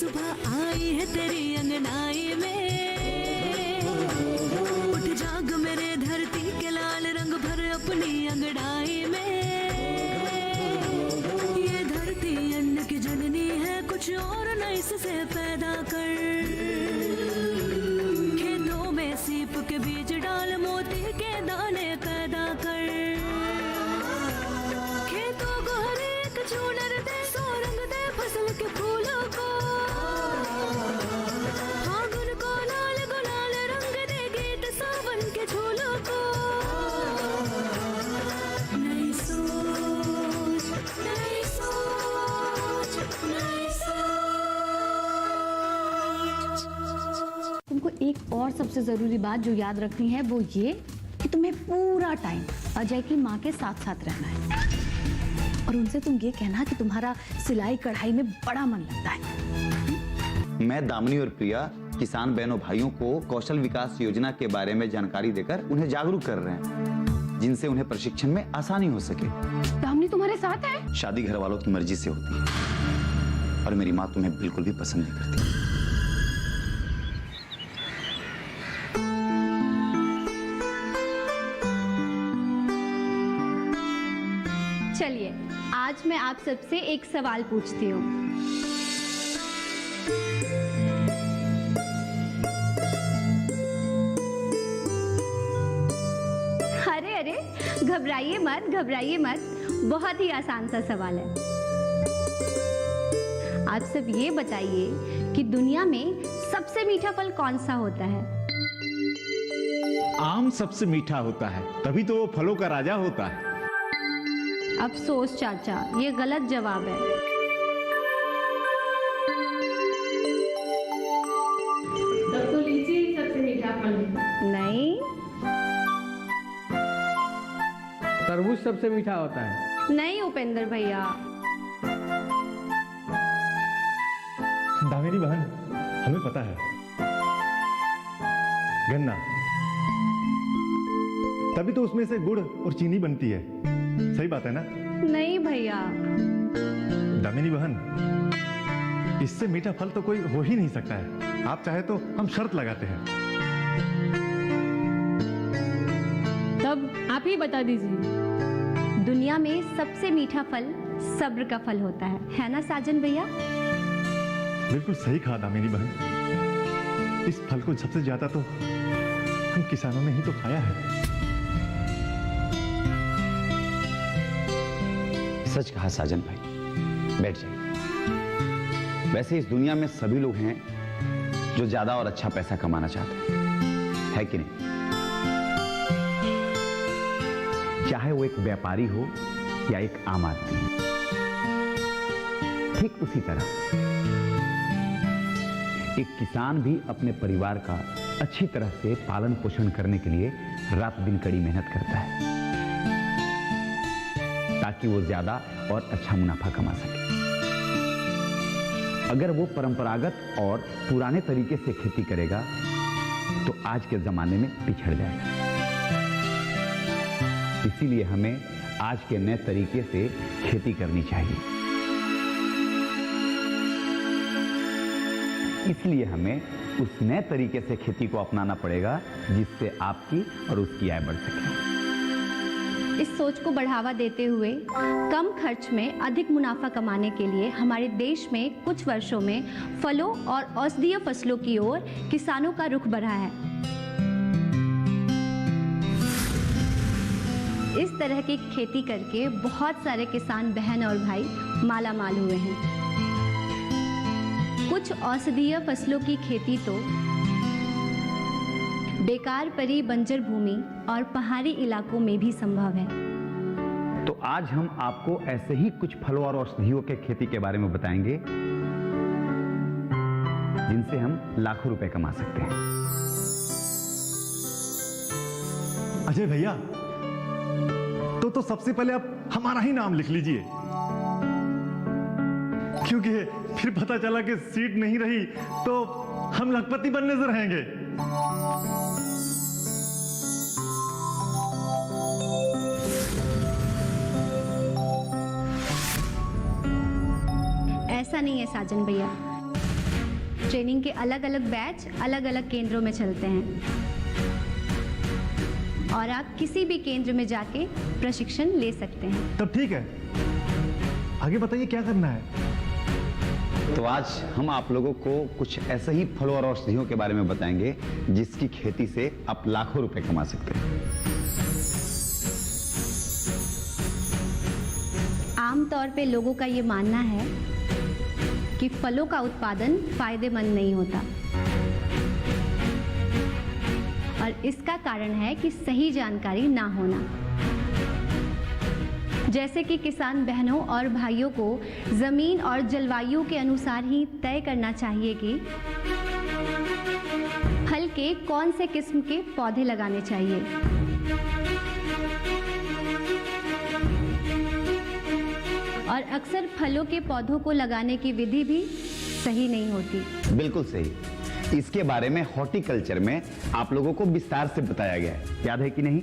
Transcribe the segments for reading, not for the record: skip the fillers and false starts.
सुबह आई है तेरी अंगनाई में, उठ जाग मेरे धरती के लाल रंग भर अपनी अंगड़ाई में। ये धरती अन्न की जननी है, कुछ और न इससे पैदा कर। खेतों में सीप के बीज डाल, मोती के दाने पैदा कर। खेतों को हर एक चूनर दे, सोरंग दे फसल के फूलों को। फागुन को लाल गुलाल रंग दे, गीत सावन के झूलों को। नई सोच, नई सोच, नई सोच। तुमको एक और सबसे जरूरी बात जो याद रखनी है वो ये कि तुम्हें पूरा टाइम अजय की माँ के साथ साथ रहना है, और उनसे तुम ये कहना कि तुम्हारा सिलाई कढ़ाई में बड़ा मन लगता है। मैं दामिनी और प्रिया किसान बहनों भाइयों को कौशल विकास योजना के बारे में जानकारी देकर उन्हें जागरूक कर रहे हैं, जिनसे उन्हें प्रशिक्षण में आसानी हो सके। दामिनी तुम्हारे साथ है? शादी घर वालों की मर्जी से होती है, और मेरी माँ तुम्हें बिल्कुल भी पसंद नहीं करती। चलिए आज मैं आप सबसे एक सवाल पूछती हूँ। अरे अरे घबराइए मत, घबराइए मत, बहुत ही आसान सा सवाल है। आप सब ये बताइए कि दुनिया में सबसे मीठा फल कौन सा होता है? आम सबसे मीठा होता है, तभी तो वो फलों का राजा होता है। अफसोस चाचा, ये गलत जवाब है। तब तो लीची ही सबसे मीठा फल है। नहीं तरबूज सबसे मीठा होता है। नहीं उपेंद्र भैया। दामिनी बहन, हमें पता है, गन्ना, तभी तो उसमें से गुड़ और चीनी बनती है। सही बात है ना? नहीं भैया। दामिनी बहन, इससे मीठा फल तो कोई हो ही नहीं सकता है। आप चाहे तो हम शर्त लगाते हैं। तब आप ही बता दीजिए। दुनिया में सबसे मीठा फल सब्र का फल होता है ना साजन भैया? बिल्कुल सही कहा दामिनी बहन। इस फल को सबसे ज्यादा तो हम किसानों ने ही तो खाया है। सच कहा साजन भाई, बैठ जाइए। वैसे इस दुनिया में सभी लोग हैं जो ज्यादा और अच्छा पैसा कमाना चाहते हैं, है कि नहीं? चाहे वो एक व्यापारी हो या एक आम आदमी। ठीक उसी तरह एक किसान भी अपने परिवार का अच्छी तरह से पालन पोषण करने के लिए रात दिन कड़ी मेहनत करता है, ताकि वो ज्यादा और अच्छा मुनाफा कमा सके। अगर वो परंपरागत और पुराने तरीके से खेती करेगा तो आज के जमाने में पिछड़ जाएगा। इसीलिए हमें आज के नए तरीके से खेती करनी चाहिए। इसलिए हमें उस नए तरीके से खेती को अपनाना पड़ेगा जिससे आपकी और उसकी आय बढ़ सके। इस सोच को बढ़ावा देते हुए कम खर्च में अधिक मुनाफा कमाने के लिए हमारे देश में कुछ वर्षों में फलों और औषधीय फसलों की ओर किसानों का रुख बढ़ा है। इस तरह की खेती करके बहुत सारे किसान बहन और भाई माला माल हुए हैं। कुछ औषधीय फसलों की खेती तो बेकार पड़ी बंजर भूमि और पहाड़ी इलाकों में भी संभव है। तो आज हम आपको ऐसे ही कुछ फलों और औषधियों के खेती के बारे में बताएंगे जिनसे हम लाखों रुपए कमा सकते हैं। अजय भैया, तो सबसे पहले आप हमारा ही नाम लिख लीजिए, क्योंकि फिर पता चला कि सीट नहीं रही तो हम लखपति बनने से रहेंगे। ऐसा नहीं है साजन भैया, ट्रेनिंग के अलग अलग बैच अलग अलग केंद्रों में चलते हैं और आप किसी भी केंद्र में जाके प्रशिक्षण ले सकते हैं। तब ठीक है, आगे बताइए क्या करना है। तो आज हम आप लोगों को कुछ ऐसे ही फलों और औषधियों के बारे में बताएंगे जिसकी खेती से आप लाखों रुपए कमा सकते हैं। आमतौर पे लोगों का ये मानना है कि फलों का उत्पादन फायदेमंद नहीं होता और इसका कारण है कि सही जानकारी ना होना। जैसे कि किसान बहनों और भाइयों को जमीन और जलवायु के अनुसार ही तय करना चाहिए कि फल के कौन से किस्म के पौधे लगाने चाहिए। और अक्सर फलों के पौधों को लगाने की विधि भी सही नहीं होती। बिल्कुल सही। इसके बारे में हॉर्टिकल्चर में आप लोगों को विस्तार से बताया गया है, याद है कि नहीं?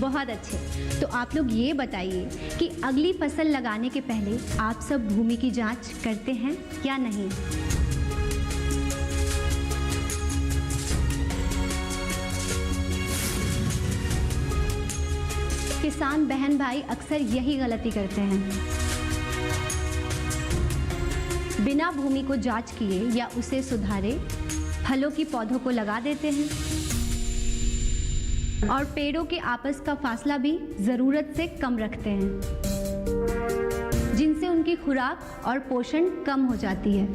बहुत अच्छे। तो आप लोग ये बताइए कि अगली फसल लगाने के पहले आप सब भूमि की जांच करते हैं या नहीं? किसान बहन भाई अक्सर यही गलती करते हैं, बिना भूमि को जांच किए या उसे सुधारे फलों की पौधों को लगा देते हैं और पेड़ों के आपस का फासला भी जरूरत से कम रखते हैं, जिनसे उनकी खुराक और पोषण कम हो जाती है।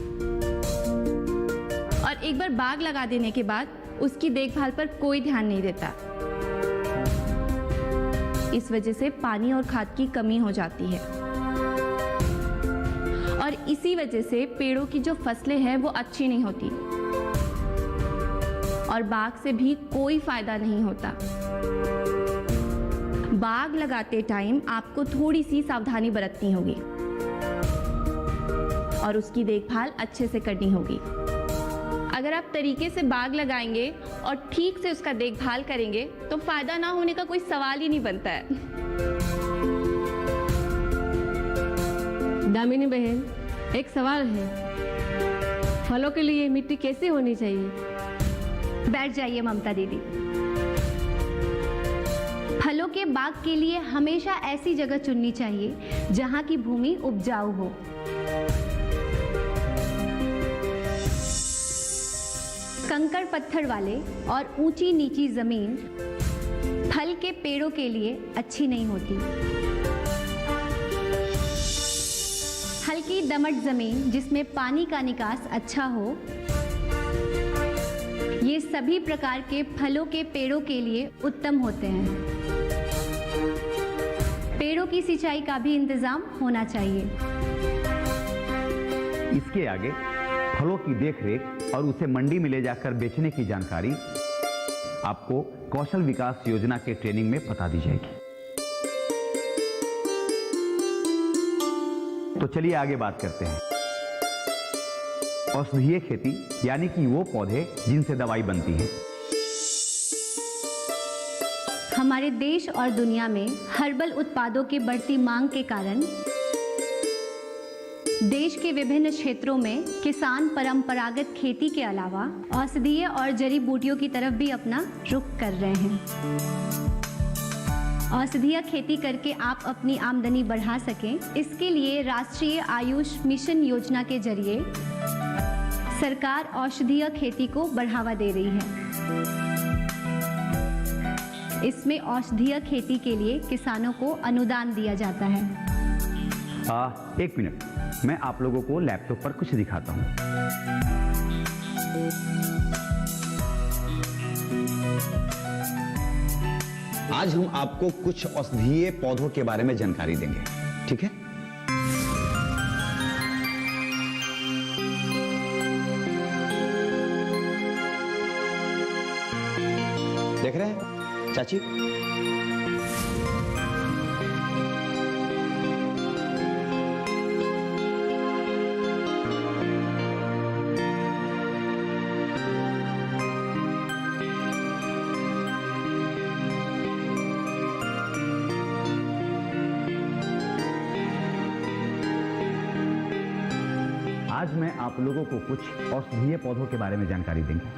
और एक बार बाग लगा देने के बाद उसकी देखभाल पर कोई ध्यान नहीं देता। इस वजह से पानी और खाद की कमी हो जाती है और इसी वजह से पेड़ों की जो फसलें हैं वो अच्छी नहीं होती और बाग से भी कोई फायदा नहीं होता। बाग लगाते टाइम आपको थोड़ी सी सावधानी बरतनी होगी और उसकी देखभाल अच्छे से करनी होगी। अगर आप तरीके से बाग लगाएंगे और ठीक से उसका देखभाल करेंगे तो फायदा ना होने का कोई सवाल ही नहीं बनता है। दामिनी बहन, एक सवाल है, फलों के लिए मिट्टी कैसी होनी चाहिए? बैठ जाइए ममता दीदी। फलों के बाग के लिए हमेशा ऐसी जगह चुननी चाहिए जहां की भूमि उपजाऊ हो। कंकड़ पत्थर वाले और ऊंची नीची जमीन फल के पेड़ों के लिए अच्छी नहीं होती। हल्की दमट जमीन जिसमें पानी का निकास अच्छा हो, ये सभी प्रकार के फलों के पेड़ों के लिए उत्तम होते हैं। पेड़ों की सिंचाई का भी इंतजाम होना चाहिए। इसके आगे फलों की देखरेख और उसे मंडी में ले जाकर बेचने की जानकारी आपको कौशल विकास योजना के ट्रेनिंग में बता दी जाएगी। तो चलिए आगे बात करते हैं। औषधीय खेती यानी कि वो पौधे जिनसे दवाई बनती है। हमारे देश और दुनिया में हर्बल उत्पादों की बढ़ती मांग के कारण देश के विभिन्न क्षेत्रों में किसान परंपरागत खेती के अलावा औषधीय और जड़ी बूटियों की तरफ भी अपना रुख कर रहे हैं। औषधीय खेती करके आप अपनी आमदनी बढ़ा सकें, इसके लिए राष्ट्रीय आयुष मिशन योजना के जरिए सरकार औषधीय खेती को बढ़ावा दे रही है। इसमें औषधीय खेती के लिए किसानों को अनुदान दिया जाता है। एक मिनट, मैं आप लोगों को लैपटॉप पर कुछ दिखाता हूं। आज हम आपको कुछ औषधीय पौधों के बारे में जानकारी देंगे, ठीक है? देख रहे हैं चाची? आज मैं आप लोगों को कुछ औषधीय पौधों के बारे में जानकारी दूंगा।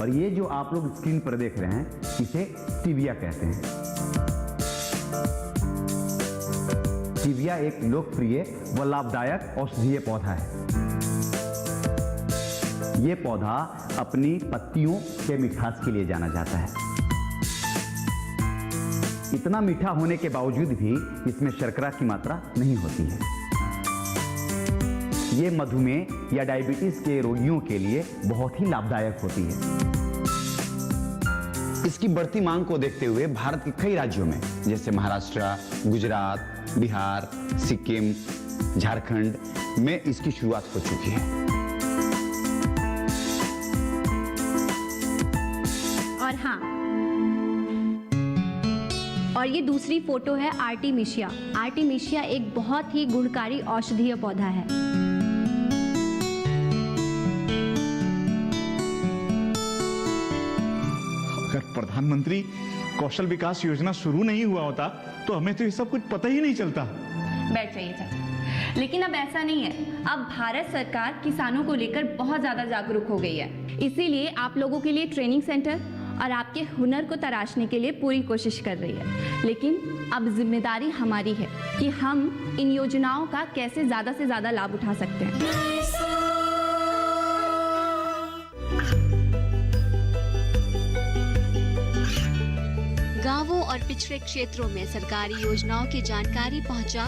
और ये जो आप लोग स्क्रीन पर देख रहे हैं, इसे स्टीविया कहते हैं। स्टीविया एक लोकप्रिय व लाभदायक औषधीय पौधा है। ये पौधा अपनी पत्तियों के मिठास के लिए जाना जाता है। इतना मीठा होने के बावजूद भी इसमें शर्करा की मात्रा नहीं होती है। ये मधुमेह या डायबिटीज के रोगियों के लिए बहुत ही लाभदायक होती है। इसकी बढ़ती मांग को देखते हुए भारत के कई राज्यों में जैसे महाराष्ट्र, गुजरात, बिहार, सिक्किम, झारखंड में इसकी शुरुआत हो चुकी है। और हाँ, और ये दूसरी फोटो है आर्टिमिशिया। आर्टिमिशिया एक बहुत ही गुणकारी औषधीय पौधा है। अगर प्रधानमंत्री कौशल विकास योजना शुरू नहीं हुआ होता तो हमें तो ये सब कुछ पता ही नहीं चलता। बैठ जाइए चाचा। लेकिन अब ऐसा नहीं है। अब भारत सरकार किसानों को लेकर बहुत ज़्यादा जागरूक हो गई है। इसीलिए आप लोगों के लिए ट्रेनिंग सेंटर और आपके हुनर को तराशने के लिए पूरी कोशिश कर रही है। लेकिन अब जिम्मेदारी हमारी है कि हम इन योजनाओं का कैसे ज़्यादा से ज़्यादा लाभ उठा सकते हैं। गांवों और पिछड़े क्षेत्रों में सरकारी योजनाओं की जानकारी पहुंचा।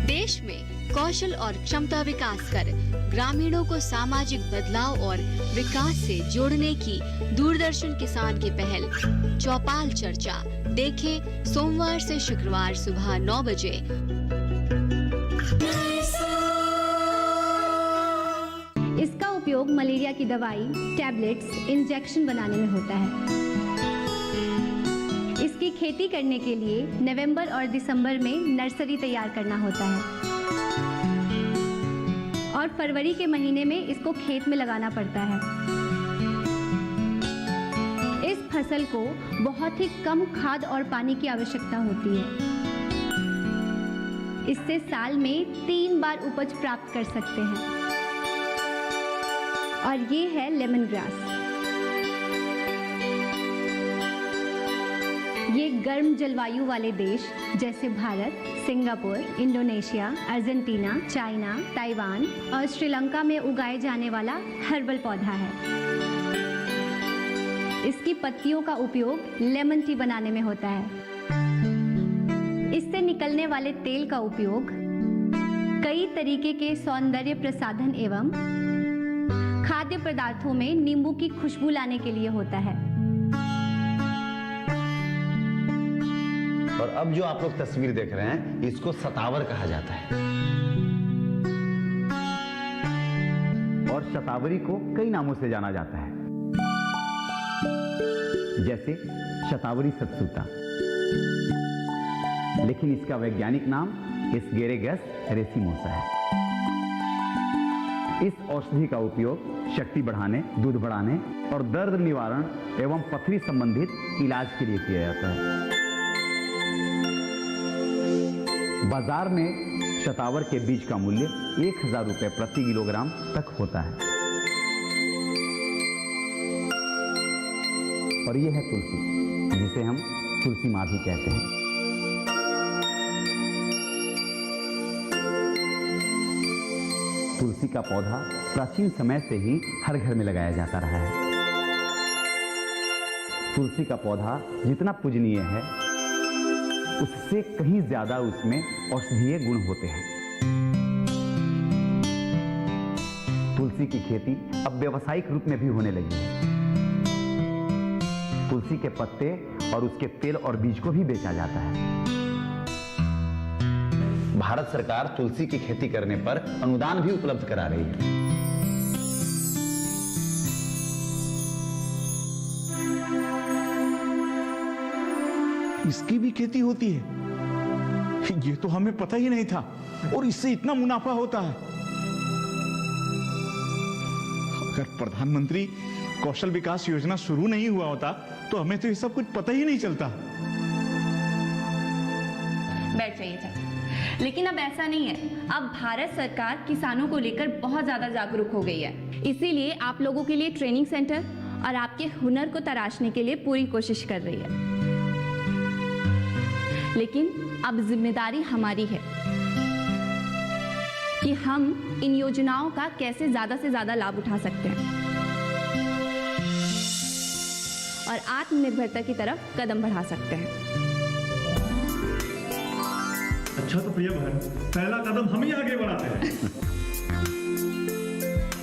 देश में कौशल और क्षमता विकास कर ग्रामीणों को सामाजिक बदलाव और विकास से जोड़ने की दूरदर्शन किसान की पहल चौपाल चर्चा देखें सोमवार से शुक्रवार सुबह 9 बजे। इसका उपयोग मलेरिया की दवाई, टैबलेट्स, इंजेक्शन बनाने में होता है। इसकी खेती करने के लिए नवंबर और दिसंबर में नर्सरी तैयार करना होता है और फरवरी के महीने में इसको खेत में लगाना पड़ता है। इस फसल को बहुत ही कम खाद और पानी की आवश्यकता होती है। इससे साल में 3 बार उपज प्राप्त कर सकते हैं। और ये है लेमन ग्रास। ये गर्म जलवायु वाले देश जैसे Bharat, Singapore, Indonesia, Argentina, China, Taiwan और श्रीलंका में उगाए जाने वाला हर्बल पौधा है। इसकी पत्तियों का उपयोग लेमन टी बनाने में होता है। इससे निकलने वाले तेल का उपयोग कई तरीके के सौंदर्य प्रसाधन एवं खाद्य पदार्थों में नींबू की खुशबू लाने के लिए होता है। और अब जो आप लोग तस्वीर देख रहे हैं, इसको शतावर कहा जाता है। और शतावरी को कई नामों से जाना जाता है, जैसे शतावरी सतसूता। लेकिन इसका वैज्ञानिक नाम एस्पेरेगस रेसिमोसा है। इस औषधि का उपयोग शक्ति बढ़ाने, दूध बढ़ाने और दर्द निवारण एवं पथरी संबंधित इलाज के लिए किया जाता है। बाजार में शतावर के बीज का मूल्य 1000 रुपये प्रति किलोग्राम तक होता है। और यह है तुलसी, जिसे हम तुलसी माँ भी कहते हैं। तुलसी का पौधा प्राचीन समय से ही हर घर में लगाया जाता रहा है। तुलसी का पौधा जितना पूजनीय है, उससे कहीं ज्यादा उसमें औषधीय गुण होते हैं। तुलसी की खेती अब व्यावसायिक रूप में भी होने लगी है। तुलसी के पत्ते और उसके तेल और बीज को भी बेचा जाता है। भारत सरकार तुलसी की खेती करने पर अनुदान भी उपलब्ध करा रही है। इसकी भी खेती होती है? ये तो हमें पता ही नहीं था। और इससे इतना मुनाफा होता है। अगर प्रधानमंत्री कौशल विकास योजना शुरू नहीं हुआ होता तो हमें तो ये सब कुछ पता ही नहीं चलता। बैठ जाइए जा। लेकिन अब ऐसा नहीं है, अब भारत सरकार किसानों को लेकर बहुत ज़्यादा जागरूक हो गई है। इसीलिए आप लोगों के लिए ट्रेनिंग सेंटर और आपके हुनर को तराशने के लिए पूरी कोशिश कर रही है। लेकिन अब जिम्मेदारी हमारी है कि हम इन योजनाओं का कैसे ज़्यादा से ज़्यादा लाभ उठा सकते हैं और आत्मनिर्भरता की तरफ कदम बढ़ा सकते हैं। अच्छा तो प्रिय बहन, पहला कदम हम ही आगे बढ़ाते हैं।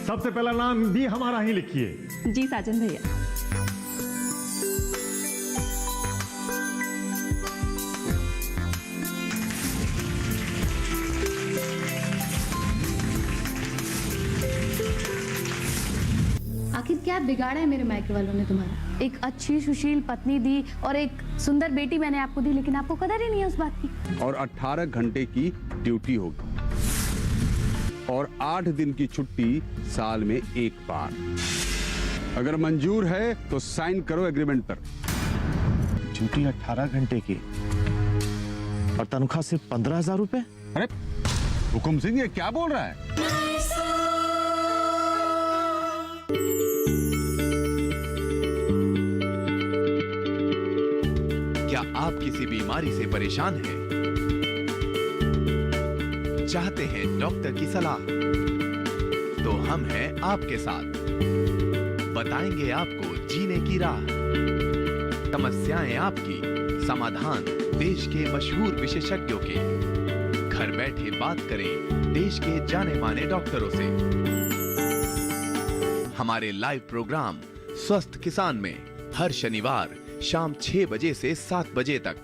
सबसे पहला नाम भी हमारा ही लिखिए। जी साजन भैया। आखिर क्या बिगाड़ा है मेरे मायके वालों ने तुम्हारा? एक अच्छी सुशील पत्नी दी और एक सुंदर बेटी मैंने आपको दी, लेकिन आपको कदर ही नहीं है उस बात की। और 18 घंटे की ड्यूटी होगी और 8 दिन की छुट्टी साल में एक बार। अगर मंजूर है तो साइन करो एग्रीमेंट पर। ड्यूटी 18 घंटे की और तनख्वाह सिर्फ 15,000 रुपए। अरे हुकुम सिंह, ये क्या बोल रहा है? क्या आप किसी बीमारी से परेशान हैं? चाहते हैं डॉक्टर की सलाह? तो हम हैं आपके साथ, बताएंगे आपको जीने की राह। समस्याएं आपकी, समाधान देश के मशहूर विशेषज्ञों के। घर बैठे बात करें देश के जाने माने डॉक्टरों से। हमारे लाइव प्रोग्राम स्वस्थ किसान में हर शनिवार शाम 6 बजे से 7 बजे तक।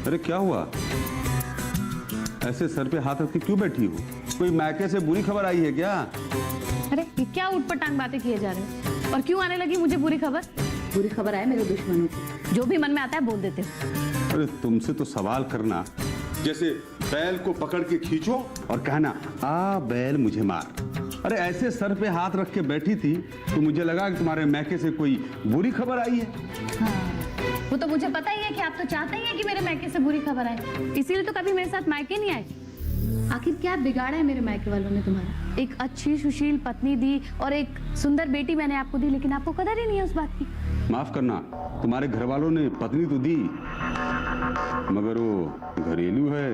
अरे क्या हुआ? ऐसे सर पे हाथ रख के क्यों बैठी हो? कोई मायके से बुरी खबर आई है क्या? अरे ये क्या ऊटपटांग बातें किए जा रहे हो? और क्यों आने लगी मुझे बुरी खबर? बुरी खबर आए मेरे दुश्मनों की, जो भी मन में आता है बोल देते हो। अरे तुमसे तो सवाल करना जैसे बैल को पकड़ के खींचो और कहना आ बैल मुझे मार। अरे ऐसे सर पे हाथ रख के बैठी थी तो मुझे लगा कि तुम्हारे मैके से कोई बुरी खबर आई है। हाँ, वो तो मुझे पता ही है कि आप तो चाहते ही हैं कि मेरे मायके से बुरी खबर आए, इसीलिए तो कभी मेरे साथ मायके नहीं आए। आखिर क्या बिगाड़ा है मेरे मायके वालों ने तुम्हारा? एक अच्छी सुशील पत्नी दी और एक सुंदर बेटी मैंने आपको दी, लेकिन आपको कदर ही नहीं है उस बात की। माफ करना, तुम्हारे घर वालों ने पत्नी तो दी मगर वो घरेलू है।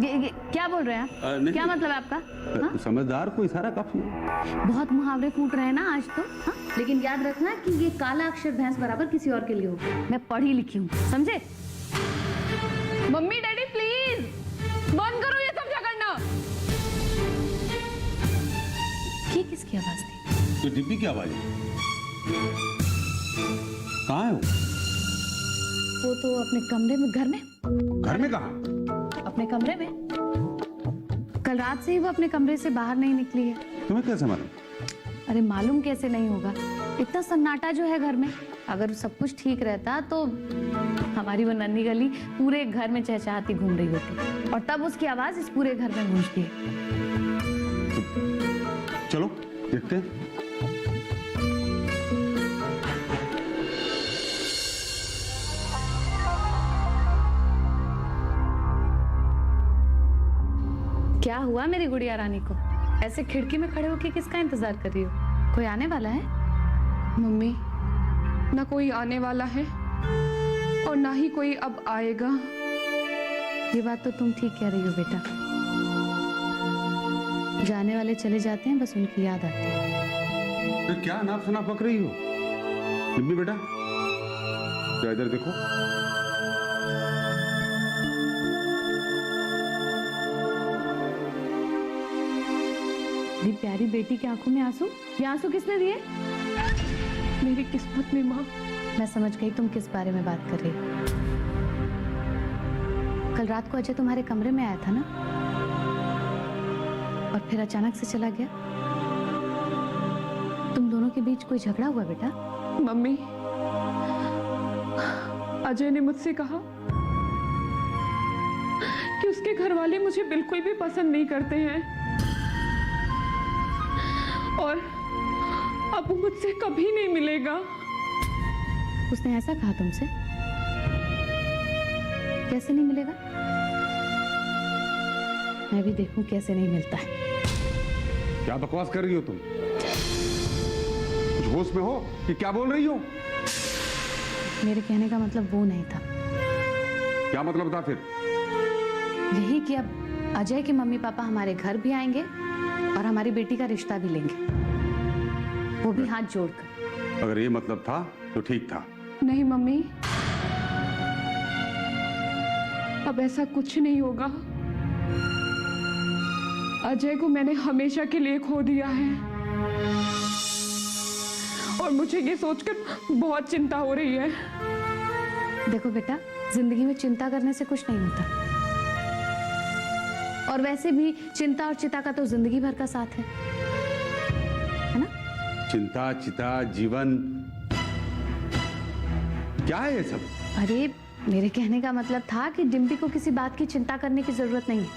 ये क्या बोल रहे हैं आप? क्या मतलब है आपका? हाँ? समझदार को इशारा काफी है। बहुत मुहावरे फूट रहे हैं ना आज तो। हाँ? लेकिन याद रखना कि ये काला अक्षर भैंस बराबर किसी और के लिए होगा। मैं पढ़ी लिखी हूँ, समझे? मम्मी डैडी प्लीज बंद करो ये सब झगड़ना। ये किसकी आवाज थी? तो डिब्बी की आवाज है। कहाँ है वो तो अपने कमरे में। घर में? घर में कहाँ? अपने कमरे में। कल रात से ही वो अपने कमरे से बाहर नहीं निकली है। तुम्हें कैसे मालूम? अरे मालूम कैसे नहीं होगा, इतना सन्नाटा जो है घर में। अगर सब कुछ ठीक रहता तो हमारी वो नन्ही गली पूरे घर में चहचहाती घूम रही होती, और तब उसकी आवाज इस पूरे घर में गूंजती है। चलो देखते हैं। क्या हुआ मेरी गुड़िया रानी को? ऐसे खिड़की में खड़े होकर किसका इंतजार कर रही हो? कोई आने वाला है? मम्मी, ना कोई आने वाला है और ना ही कोई अब आएगा। ये बात तो तुम ठीक कह रही हो बेटा। जाने वाले चले जाते हैं, बस उनकी याद आती है। तो क्या नाप शनाप पक रही हो? डिब्बी बेटा, क्या इधर देखो। मेरी प्यारी बेटी की आंखों में आंसू? ये आंसू किसने दिए? मेरी किस्मत में माँ। मैं समझ गई तुम किस बारे में बात कर रही हो। कल रात को अजय तुम्हारे कमरे में आया था ना, और फिर अचानक से चला गया। तुम दोनों के बीच कोई झगड़ा हुआ बेटा? मम्मी, अजय ने मुझसे कहा कि उसके घर वाले मुझे बिल्कुल भी पसंद नहीं करते हैं और अब वो मुझसे कभी नहीं मिलेगा। उसने ऐसा कहा तुमसे? कैसे नहीं मिलेगा? मैं भी देखूं कैसे नहीं मिलता है। क्या बकवास कर रही हो तुम? कुछ होश में हो कि क्या बोल रही हो? मेरे कहने का मतलब वो नहीं था। क्या मतलब था फिर? यही कि अब अजय के मम्मी पापा हमारे घर भी आएंगे और हमारी बेटी का रिश्ता भी लेंगे, वो भी हाथ जोड़कर। अगर ये मतलब था तो ठीक था। नहीं मम्मी, अब ऐसा कुछ नहीं होगा। अजय को मैंने हमेशा के लिए खो दिया है और मुझे ये सोचकर बहुत चिंता हो रही है। देखो बेटा, जिंदगी में चिंता करने से कुछ नहीं होता, और वैसे भी चिंता और चिता का तो जिंदगी भर का साथ है ना? चिंता, चिता, जीवन, क्या है ये सब? अरे मेरे कहने का मतलब था कि डिम्पी को किसी बात की चिंता करने की जरूरत नहीं है।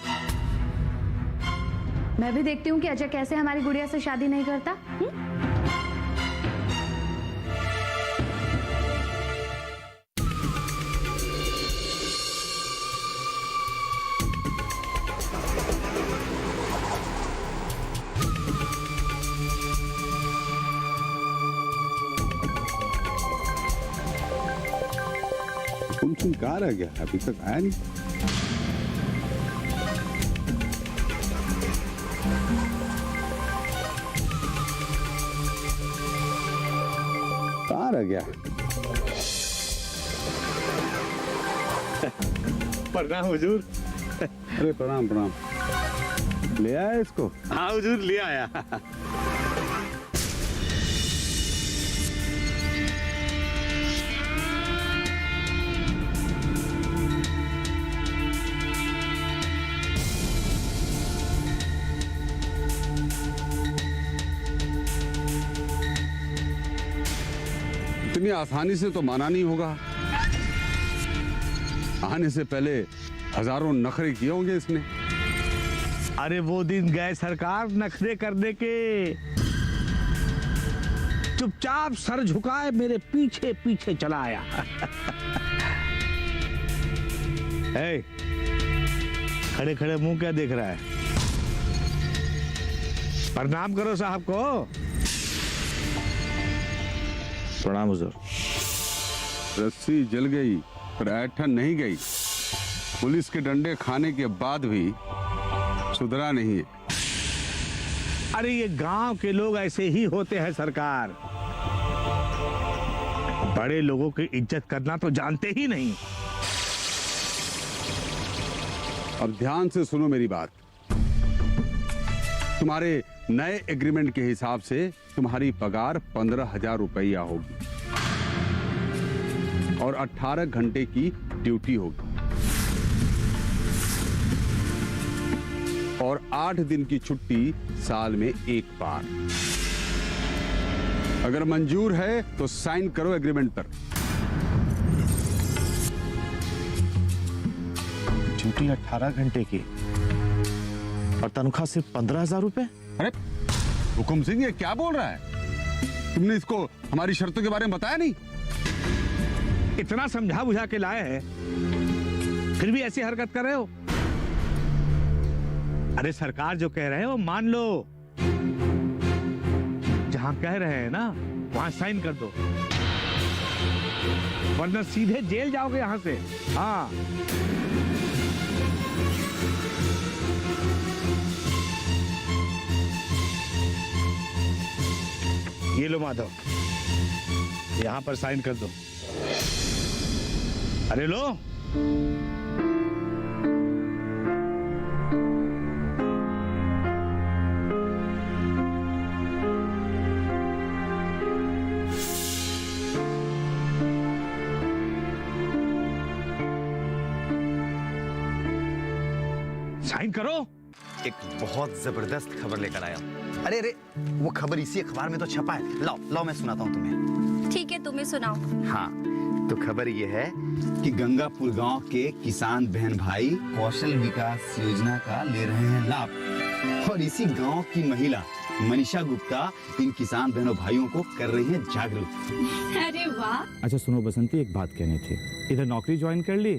मैं भी देखती हूँ कि अजय कैसे हमारी गुड़िया से शादी नहीं करता। तुम कहाँ रह गया? अभी तक आया नहीं। कहाँ रह गया? प्रणाम हुजूर। अरे प्रणाम प्रणाम। ले आया इसको? हाँ हुजूर, ले आया। इतनी आसानी से तो माना नहीं होगा। आने से पहले हजारों नखरे किए होंगे इसने। अरे वो दिन गए सरकार नखरे करने के, चुपचाप सर झुकाए मेरे पीछे पीछे चला आया। खड़े खड़े मुंह क्या देख रहा है? प्रणाम करो साहब को। प्रणाम हुजूर। रस्सी जल गई पर ऐठन नहीं गई। पुलिस के डंडे खाने के बाद भी सुधरा नहीं है। अरे ये गांव के लोग ऐसे ही होते हैं सरकार, बड़े लोगों की इज्जत करना तो जानते ही नहीं। अब ध्यान से सुनो मेरी बात। तुम्हारे नए एग्रीमेंट के हिसाब से तुम्हारी पगार 15,000 रुपया होगी और 18 घंटे की ड्यूटी होगी और 8 दिन की छुट्टी साल में एक बार। अगर मंजूर है तो साइन करो एग्रीमेंट पर। ड्यूटी 18 घंटे की और तनख्वाह सिर्फ 15,000 रुपए। अरे हुकुम सिंह, ये क्या बोल रहा है? तुमने इसको हमारी शर्तों के बारे में बताया नहीं? इतना समझा बुझा के लाए हैं, फिर भी ऐसी हरकत कर रहे हो। अरे सरकार जो कह रहे हैं वो मान लो। जहां कह रहे हैं ना वहां साइन कर दो, वरना सीधे जेल जाओगे यहां से। हाँ, ये लो माधव, यहां पर साइन कर दो। अरे लो। साइन करो। एक बहुत जबरदस्त खबर लेकर आया। अरे अरे, वो खबर इसी अखबार में तो छपा है। लाओ लाओ, मैं सुनाता हूँ तुम्हें। ठीक है, तुम्हें सुनाओ। हाँ, तो खबर ये है कि गंगापुर गांव के किसान बहन भाई कौशल विकास योजना का ले रहे हैं लाभ और इसी गांव की महिला मनीषा गुप्ता इन किसान बहनों भाइयों को कर रही है जागरूक। अरे वाह। अच्छा सुनो बसंती, एक बात कहनी थी। इधर नौकरी ज्वाइन कर ली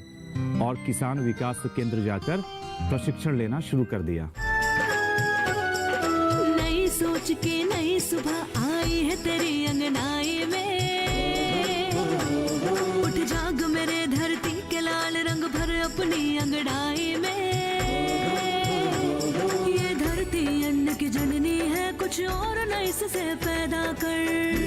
और किसान विकास केंद्र जाकर प्रशिक्षण लेना शुरू कर दिया। नई सोच के नई सुबह आई है तेरी अंगनाई में, उठ जाग मेरे धरती के लाल रंग भर अपनी अंगड़ाई में। ये धरती अन्न की जननी है, कुछ और न इससे पैदा कर।